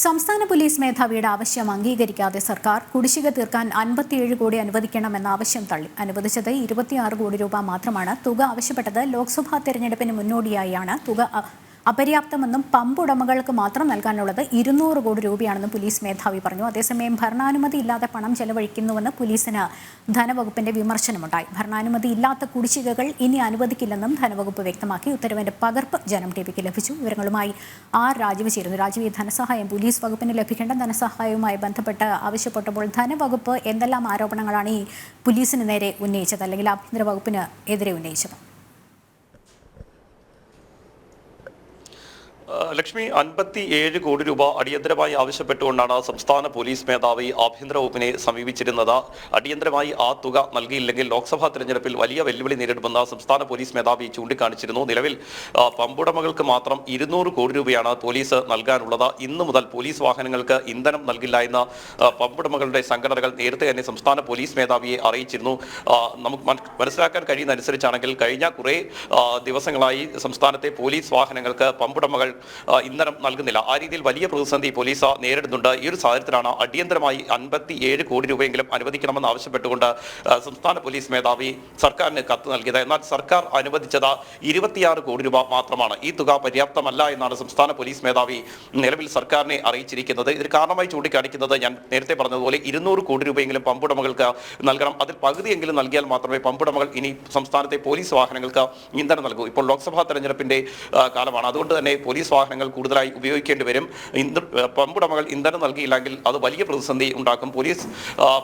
സംസ്ഥാന പോലീസ് മേധാവിയുടെ ആവശ്യം അംഗീകരിക്കാതെ സർക്കാർ കുടിശ്ശിക തീർക്കാൻ 57 കോടി അനുവദിക്കണമെന്ന ആവശ്യം തള്ളി. അനുവദിച്ചത് 26 കോടി രൂപ മാത്രമാണ്. തുക ആവശ്യപ്പെട്ടത് ലോക്സഭാ തെരഞ്ഞെടുപ്പിന് മുന്നോടിയായാണ്. തുക അപര്യാപ്തമെന്നും പമ്പ് ഉടമകൾക്ക് മാത്രം നൽകാനുള്ളത് 200 കോടി രൂപയാണെന്നും പോലീസ് മേധാവി പറഞ്ഞു. അതേസമയം ഭരണാനുമതി ഇല്ലാതെ പണം ചെലവഴിക്കുന്നുവെന്ന് പോലീസിന് ധനവകുപ്പിന്റെ വിമർശനമുണ്ടായി. ഭരണാനുമതി ഇല്ലാത്ത കുടിശ്ശികകൾ ഇനി അനുവദിക്കില്ലെന്നും ധനവകുപ്പ് വ്യക്തമാക്കി. ഉത്തരവിന്റെ പകർപ്പ് ജനം ടിവിക്ക് ലഭിച്ചു. വിവരങ്ങളുമായി രാജീവ് ചേരുന്നു. രാജീവ്, ധനസഹായം പോലീസ് വകുപ്പിന് ലഭിക്കേണ്ട ധനസഹായവുമായി ബന്ധപ്പെട്ട് ആവശ്യപ്പെട്ടപ്പോൾ ധനവകുപ്പ് എന്തെല്ലാം ആരോപണങ്ങളാണ് ഈ പോലീസിന് നേരെ ഉന്നയിച്ചത്, അല്ലെങ്കിൽ ആഭ്യന്തര വകുപ്പിന് എതിരെ ഉന്നയിച്ചത്? ലക്ഷ്മി, 57 കോടി രൂപ അടിയന്തരമായി ആവശ്യപ്പെട്ടുകൊണ്ടാണ് സംസ്ഥാന പോലീസ് മേധാവി ആഭ്യന്തര വകുപ്പിനെ സമീപിച്ചിരുന്നത്. അടിയന്തരമായി ആ തുക നൽകിയില്ലെങ്കിൽ ലോക്സഭാ തെരഞ്ഞെടുപ്പിൽ വലിയ വെല്ലുവിളി നേരിടുമെന്ന് സംസ്ഥാന പോലീസ് മേധാവി ചൂണ്ടിക്കാണിച്ചിരുന്നു. നിലവിൽ പമ്പുടമകൾക്ക് മാത്രം 200 കോടി രൂപയാണ് പോലീസ് നൽകാനുള്ളത്. ഇന്നു മുതൽ പോലീസ് വാഹനങ്ങൾക്ക് ഇന്ധനം നൽകില്ല എന്ന പമ്പുടമകളുടെ സംഘടനകൾ നേരത്തെ തന്നെ സംസ്ഥാന പോലീസ് മേധാവിയെ അറിയിച്ചിരുന്നു. നമുക്ക് മനസ്സിലാക്കാൻ കഴിയുന്ന അനുസരിച്ചാണെങ്കിൽ കഴിഞ്ഞ കുറേ ദിവസങ്ങളായി സംസ്ഥാനത്തെ പോലീസ് വാഹനങ്ങൾക്ക് പമ്പുടമകൾ ഇന്ധനം നൽകുന്നില്ല. ആ രീതിയിൽ വലിയ പ്രതിസന്ധി പോലീസ് നേരിടുന്നുണ്ട്. ഈ ഒരു സാഹചര്യത്തിലാണ് അടിയന്തരമായി 57 കോടി രൂപയെങ്കിലും അനുവദിക്കണമെന്ന് ആവശ്യപ്പെട്ടുകൊണ്ട് സംസ്ഥാന പോലീസ് മേധാവി സർക്കാരിന് കത്ത് നൽകിയത്. എന്നാൽ സർക്കാർ അനുവദിച്ചത് 26 കോടി രൂപ മാത്രമാണ്. ഈ തുക പര്യാപ്തമല്ല എന്നാണ് സംസ്ഥാന പോലീസ് മേധാവി നിലവിൽ സർക്കാരിനെ അറിയിച്ചിരിക്കുന്നത്. ഇതിന് കാരണമായി ചൂണ്ടിക്കാണിക്കുന്നത് ഞാൻ നേരത്തെ പറഞ്ഞതുപോലെ 200 കോടി രൂപയെങ്കിലും പമ്പുടമകൾക്ക് നൽകണം. അതിൽ പകുതിയെങ്കിലും നൽകിയാൽ മാത്രമേ പമ്പുടമകൾ ഇനി സംസ്ഥാനത്തെ പോലീസ് വാഹനങ്ങൾക്ക് ഇന്ധനം നൽകൂ. ഇപ്പോൾ ലോക്സഭാ തെരഞ്ഞെടുപ്പിന്റെ കാലമാണ്. അതുകൊണ്ട് തന്നെ പോലീസ് വാഹനങ്ങൾ കൂടുതലായി ഉപയോഗിക്കേണ്ടി വരും. പമ്പുടമകൾ ഇന്ധനം നൽകിയില്ലെങ്കിൽ അത് വലിയ പ്രതിസന്ധി ഉണ്ടാക്കും. പോലീസ്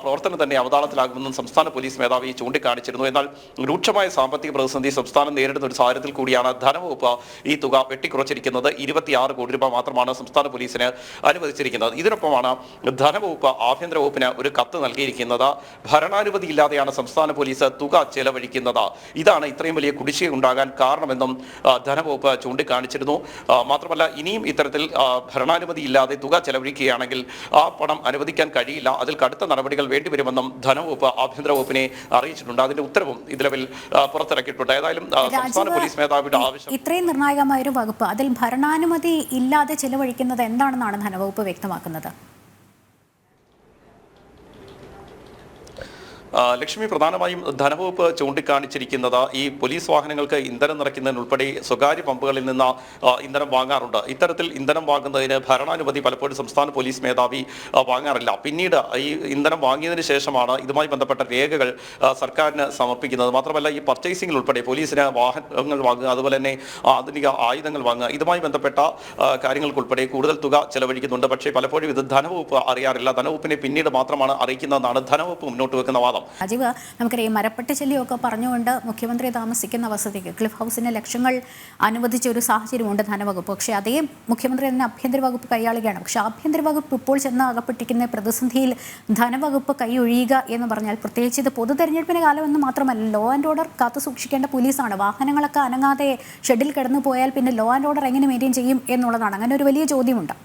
പ്രവർത്തനം തന്നെ അവതാളത്തിലാകുമെന്നും സംസ്ഥാന പോലീസ് മേധാവി ചൂണ്ടിക്കാണിച്ചിരുന്നു. എന്നാൽ രൂക്ഷമായ സാമ്പത്തിക പ്രതിസന്ധി സംസ്ഥാനം നേരിടുന്ന ഒരു സാഹചര്യത്തിൽ കൂടിയാണ് ധനവകുപ്പ് ഈ തുക വെട്ടിക്കുറച്ചിരിക്കുന്നത്. 26 കോടി രൂപ മാത്രമാണ് സംസ്ഥാന പോലീസിന് അനുവദിച്ചിരിക്കുന്നത്. ഇതിനൊപ്പമാണ് ധനവകുപ്പ് ആഭ്യന്തര വകുപ്പിന് ഒരു കത്ത് നൽകിയിരിക്കുന്നത്. ഭരണാനുമതി ഇല്ലാതെയാണ് സംസ്ഥാന പോലീസ് തുക ചെലവഴിക്കുന്നത്. ഇതാണ് ഇത്രയും വലിയ കുടിശ്ശിക ഉണ്ടാകാൻ കാരണമെന്നും ധനവകുപ്പ് ചൂണ്ടിക്കാണിച്ചിരുന്നു. മാത്രമല്ല, ഇനിയും ഇത്തരത്തിൽ ഭരണാനുമതി ഇല്ലാതെ തുക ചെലവഴിക്കുകയാണെങ്കിൽ ആ പണം അനുവദിക്കാൻ കഴിയില്ല. അതിൽ കടുത്ത നടപടികൾ വേണ്ടിവരുമെന്നും ധനവകുപ്പ് ആഭ്യന്തര വകുപ്പിനെ അറിയിച്ചിട്ടുണ്ട്. അതിന്റെ ഉത്തരവും ഇതിൽ പുറത്തിറക്കിയിട്ടുണ്ട്. ഏതായാലും സംസ്ഥാന പോലീസ് മേധാവിയുടെ ആവശ്യം ഇത്രയും നിർണായകമായ ഒരു വകുപ്പ്, അതിൽ ഭരണാനുമതി ഇല്ലാതെ ചെലവഴിക്കുന്നത് എന്താണെന്നാണ് ധനവകുപ്പ് വ്യക്തമാക്കുന്നത്? ലക്ഷ്മി, പ്രധാനമായും ധനവകുപ്പ് ചൂണ്ടിക്കാണിച്ചിരിക്കുന്നത് ഈ പോലീസ് വാഹനങ്ങൾക്ക് ഇന്ധനം നിറയ്ക്കുന്നതിനുൾപ്പെടെ സ്വകാര്യ പമ്പുകളിൽ നിന്ന് ഇന്ധനം വാങ്ങാറുണ്ട്. ഇത്തരത്തിൽ ഇന്ധനം വാങ്ങുന്നതിന് ഭരണാനുമതി പലപ്പോഴും സംസ്ഥാന പോലീസ് മേധാവി വാങ്ങാറില്ല. പിന്നീട് ഈ ഇന്ധനം വാങ്ങിയതിന് ശേഷമാണ് ഇതുമായി ബന്ധപ്പെട്ട രേഖകൾ സർക്കാരിന് സമർപ്പിക്കുന്നത്. മാത്രമല്ല, ഈ പർച്ചേസിംഗിൽ ഉൾപ്പെടെ പോലീസിന് വാഹനങ്ങൾ വാങ്ങുക, അതുപോലെ തന്നെ ആധുനിക ആയുധങ്ങൾ വാങ്ങുക, ഇതുമായി ബന്ധപ്പെട്ട കാര്യങ്ങൾക്കുൾപ്പെടെ കൂടുതൽ തുക ചെലവഴിക്കുന്നുണ്ട്. പക്ഷേ പലപ്പോഴും ഇത് ധനവകുപ്പ് അറിയാറില്ല. ധനവകുപ്പിനെ പിന്നീട് മാത്രമാണ് അറിയിക്കുന്നതെന്നാണ് ധനവകുപ്പ് മുന്നോട്ട് വെക്കുന്ന വാദം. രാജീവ്, നമുക്കറിയാം മരപ്പട്ടി ശല്യമൊക്കെ പറഞ്ഞുകൊണ്ട് മുഖ്യമന്ത്രി താമസിക്കുന്ന വസതിക്ക് ക്ലിഫ് ഹൗസിന് ലക്ഷങ്ങൾ അനുവദിച്ച ഒരു സാഹചര്യമുണ്ട് ധനവകുപ്പ്. പക്ഷേ അതേ മുഖ്യമന്ത്രി തന്നെ ആഭ്യന്തര വകുപ്പ് കൈയാളുകയാണ്. പക്ഷേ ആഭ്യന്തര വകുപ്പ് ഇപ്പോൾ ചെന്ന് അകപ്പെട്ടിരിക്കുന്ന പ്രതിസന്ധിയിൽ ധനവകുപ്പ് കൈയൊഴിയുക എന്ന് പറഞ്ഞാൽ, പ്രത്യേകിച്ച് ഇത് പൊതു തെരഞ്ഞെടുപ്പിന് കാലമെന്ന് മാത്രമല്ല, ലോ ആൻഡ് ഓർഡർ കാത്തു സൂക്ഷിക്കേണ്ട പോലീസാണ്. വാഹനങ്ങളൊക്കെ അനങ്ങാതെ ഷെഡിൽ കിടന്നു പോയാൽ പിന്നെ ലോ ആൻഡ് ഓർഡർ എങ്ങനെ മെയിൻറ്റെയിൻ ചെയ്യും എന്നുള്ളതാണ്. അങ്ങനെ ഒരു വലിയ ചോദ്യമുണ്ട്.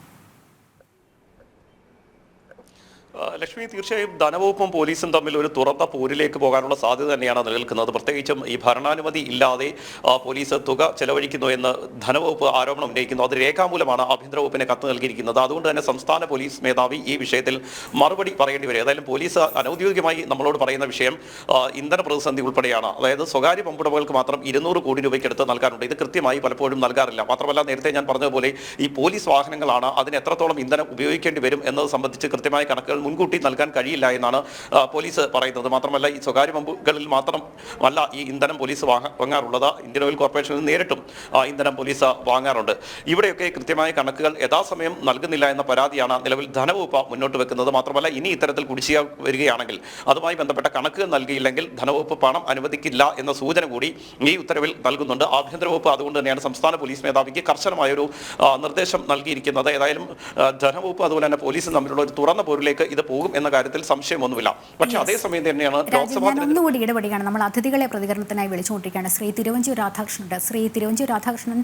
ലക്ഷ്മി, തീർച്ചയായും ധനവകുപ്പും പോലീസും തമ്മിൽ ഒരു തുറന്ന പോരിലേക്ക് പോകാനുള്ള സാധ്യത തന്നെയാണ് നിലനിൽക്കുന്നത്. പ്രത്യേകിച്ചും ഈ ഭരണാനുമതി ഇല്ലാതെ പോലീസ് തുക ചെലവഴിക്കുന്നു എന്ന് ധനവകുപ്പ് ആരോപണം ഉന്നയിക്കുന്നു. അത് രേഖാമൂലമാണ് ആഭ്യന്തര വകുപ്പിന് കത്ത് നൽകിയിരിക്കുന്നത്. അതുകൊണ്ട് തന്നെ സംസ്ഥാന പോലീസ് മേധാവി ഈ വിഷയത്തിൽ മറുപടി പറയേണ്ടി വരും. ഏതായാലും പോലീസ് അനൗദ്യോഗികമായി നമ്മളോട് പറയുന്ന വിഷയം ഇന്ധന പ്രതിസന്ധി ഉൾപ്പെടെയാണ്. അതായത് സ്വകാര്യ പമ്പുടമകൾക്ക് മാത്രം 200 കോടി രൂപയ്ക്കടുത്ത് നൽകാനുണ്ട്. ഇത് കൃത്യമായി പലപ്പോഴും നൽകാറില്ല. മാത്രമല്ല, നേരത്തെ ഞാൻ പറഞ്ഞതുപോലെ ഈ പോലീസ് വാഹനങ്ങളാണ്, അതിന് എത്രത്തോളം ഇന്ധനം ഉപയോഗിക്കേണ്ടി വരും എന്നത് സംബന്ധിച്ച് കൃത്യമായ കണക്കുകൾ മുൻകൂട്ടി നൽകാൻ കഴിയില്ല എന്നാണ് പോലീസ് പറയുന്നത്. മാത്രമല്ല, ഈ സ്വകാര്യ പമ്പുകളിൽ മാത്രമല്ല ഈ ഇന്ധനം പോലീസ് വാങ്ങാറുള്ളത്. ഇന്ത്യൻ ഓയിൽ കോർപ്പറേഷനിൽ നേരിട്ടും ഇന്ധനം പോലീസ് വാങ്ങാറുണ്ട്. ഇവിടെയൊക്കെ കൃത്യമായ കണക്കുകൾ യഥാസമയം നൽകുന്നില്ല എന്ന പരാതിയാണ് നിലവിൽ ധനവകുപ്പ് മുന്നോട്ട് വെക്കുന്നത്. മാത്രമല്ല, ഇനി ഇത്തരത്തിൽ കുടിശ്ശിക വരികയാണെങ്കിൽ അതുമായി ബന്ധപ്പെട്ട കണക്കുകൾ നൽകിയില്ലെങ്കിൽ ധനവകുപ്പ് പണം അനുവദിക്കില്ല എന്ന സൂചന കൂടി ഈ ഉത്തരവിൽ നൽകുന്നുണ്ട്. ആഭ്യന്തര വകുപ്പ് അതുകൊണ്ട് തന്നെയാണ് സംസ്ഥാന പോലീസ് മേധാവിക്ക് കർശനമായൊരു നിർദ്ദേശം നൽകിയിരിക്കുന്നത്. ഏതായാലും ധനവകുപ്പ് അതുപോലെ തന്നെ പോലീസും തമ്മിലുള്ള ഒരു തുറന്ന പോരിലേക്ക് ഇത് പോകും എന്ന കാര്യത്തിൽ സംശയമൊന്നുമില്ല. പക്ഷേ അതേസമയം തന്നെയാണ് ലോക്സഭാ ഒന്നുകൂടി ഇടപെടുകയാണ്. നമ്മൾ അതിഥികളെ പ്രതികരണത്തിനായി വിളിച്ചുകൊണ്ടിരിക്കുകയാണ്. ശ്രീ തിരുവഞ്ചൂർ രാധാകൃഷ്ണനുണ്ട്. ശ്രീ തിരുവഞ്ചൂർ രാധാകൃഷ്ണൻ,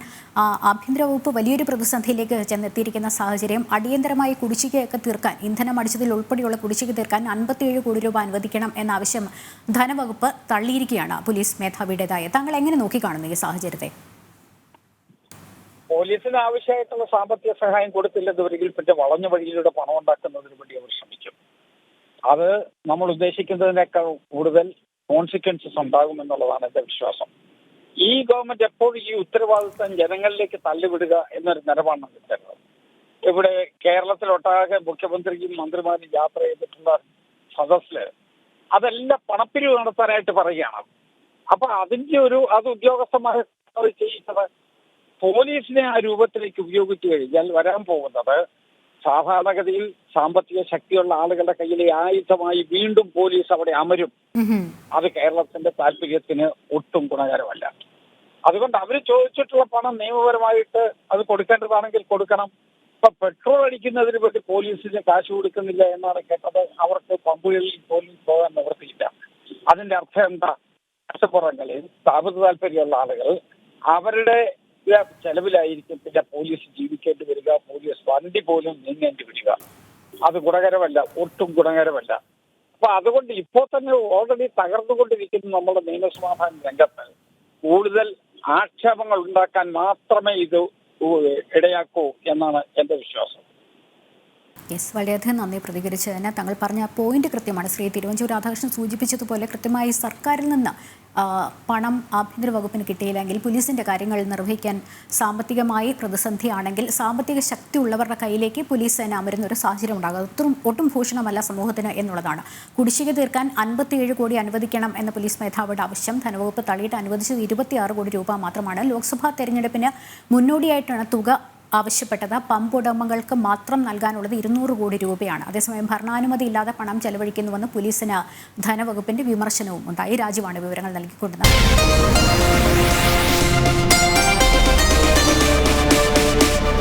ആഭ്യന്തര വകുപ്പ് വലിയൊരു പ്രതിസന്ധിയിലേക്ക് ചെന്നെത്തിയിരിക്കുന്ന സാഹചര്യം, അടിയന്തരമായി കുടിശ്ശികയൊക്കെ തീർക്കാൻ, ഇന്ധനം അടിച്ചതിൽ ഉൾപ്പെടെയുള്ള കുടിശ്ശിക തീർക്കാൻ 57 കോടി രൂപ അനുവദിക്കണം എന്ന ആവശ്യം ധനവകുപ്പ് തള്ളിയിരിക്കുകയാണ് പോലീസ് മേധാവിയുടേതായ. താങ്കൾ എങ്ങനെ നോക്കിക്കാണുന്നു ഈ സാഹചര്യത്തെ? പോലീസിന് ആവശ്യമായിട്ടുള്ള സാമ്പത്തിക സഹായം കൊടുത്തില്ലെന്നുവരെങ്കിൽ പിന്നെ വളഞ്ഞ വഴിയിലൂടെ പണം ഉണ്ടാക്കുന്നതിന് വേണ്ടി അവർ ശ്രമിക്കും. അത് നമ്മൾ ഉദ്ദേശിക്കുന്നതിനേക്കാൾ കൂടുതൽ കോൺസിക്വൻസസ് ഉണ്ടാകുമെന്നുള്ളതാണ് എന്റെ വിശ്വാസം. ഈ ഗവൺമെന്റ് എപ്പോഴും ഈ ഉത്തരവാദിത്തം ജനങ്ങളിലേക്ക് തള്ളിവിടുക എന്നൊരു നിലപാടാണ് എടുത്തത്. ഇവിടെ കേരളത്തിലൊട്ടാകെ മുഖ്യമന്ത്രിയും മന്ത്രിമാരും യാത്ര ചെയ്തിട്ടുള്ള സദസ്സില് അതെല്ലാം പണപ്പിരിവ് നടത്താനായിട്ട് പറയുകയാണ്. അപ്പൊ അതിന്റെ അത് ഉദ്യോഗസ്ഥന്മാർ ചെയ്യുന്നത് പോലീസിനെ ആ രൂപത്തിലേക്ക് ഉപയോഗിച്ചു കഴിഞ്ഞാൽ വരാൻ പോകുന്നത് സാധാരണഗതിയിൽ സാമ്പത്തിക ശക്തിയുള്ള ആളുകളുടെ കയ്യിലെ ആയുധമായി വീണ്ടും പോലീസ് അവിടെ അമരും. അത് കേരളത്തിന്റെ താല്പര്യത്തിന് ഒട്ടും ഗുണകരമല്ല. അതുകൊണ്ട് അവർ ചോദിച്ചിട്ടുള്ള പണം നിയമപരമായിട്ട് അത് കൊടുക്കേണ്ടതാണെങ്കിൽ കൊടുക്കണം. ഇപ്പൊ പെട്രോൾ അടിക്കുന്നതിന് വേണ്ടി പോലീസിന് കാശ് കൊടുക്കുന്നില്ല എന്നാണ് കേട്ടത്. അവർക്ക് പമ്പുകളിൽ പോലീസ് പോകാൻ നിവൃത്തിയില്ല. അതിന്റെ അർത്ഥം എന്താ? കഷ്ടപ്പുറങ്ങളിൽ സ്ഥാപിത താല്പര്യമുള്ള ആളുകൾ അവരുടെ ചെലവിലായിരിക്കും പിന്നെ പോലീസ് ജീവിക്കേണ്ടി വരിക, പോലീസ് വണ്ടി പോലും നീങ്ങേണ്ടി വരിക. അത് ഗുണകരമല്ല, ഒട്ടും ഗുണകരമല്ല. അപ്പൊ അതുകൊണ്ട് ഇപ്പോൾ തന്നെ ഓൾറെഡി തകർന്നുകൊണ്ടിരിക്കുന്ന നമ്മുടെ നിയമസമാധാന രംഗത്ത് കൂടുതൽ ആക്ഷേപങ്ങൾ ഉണ്ടാക്കാൻ മാത്രമേ ഇത് ഇടയാക്കൂ എന്നാണ് എന്റെ വിശ്വാസം. യെസ്, വളരെയധികം നന്ദി പ്രതികരിച്ചതിന്. താങ്കൾ പറഞ്ഞ പോയിന്റ് കൃത്യമാണ്. ശ്രീ തിരുവഞ്ചൂർ രാധാകൃഷ്ണൻ സൂചിപ്പിച്ചതുപോലെ കൃത്യമായി സർക്കാരിൽ നിന്ന് പണം ആഭ്യന്തര വകുപ്പിന് കിട്ടിയില്ലെങ്കിൽ പോലീസിൻ്റെ കാര്യങ്ങൾ നിർവഹിക്കാൻ സാമ്പത്തികമായി പ്രതിസന്ധിയാണെങ്കിൽ സാമ്പത്തിക ശക്തി ഉള്ളവരുടെ കയ്യിലേക്ക് പോലീസ് സേന അമരുന്ന ഒരു സാഹചര്യം ഉണ്ടാകും. ഒട്ടും ഭൂഷണമല്ല സമൂഹത്തിന് എന്നുള്ളതാണ്. കുടിശ്ശിക തീർക്കാൻ 57 കോടി അനുവദിക്കണം എന്ന പോലീസ് മേധാവിയുടെ ആവശ്യം ധനവകുപ്പ് തള്ളിയിട്ട് അനുവദിച്ചത് 26 കോടി രൂപ മാത്രമാണ്. ലോക്സഭാ തെരഞ്ഞെടുപ്പിന് മുന്നോടിയായിട്ടാണ് തുക ആവശ്യപ്പെട്ടത്. പമ്പ് ഉടമകൾക്ക് മാത്രം നൽകാനുള്ളത് 200 കോടി രൂപയാണ്. അതേസമയം ഭരണാനുമതി ഇല്ലാതെ പണം ചെലവഴിക്കുന്നുവെന്ന് പോലീസിന് ധനവകുപ്പിന്റെ വിമർശനവും ഉണ്ടായി. രാജുവാണ് വിവരങ്ങൾ നൽകിക്കൊണ്ടിരുന്നത്.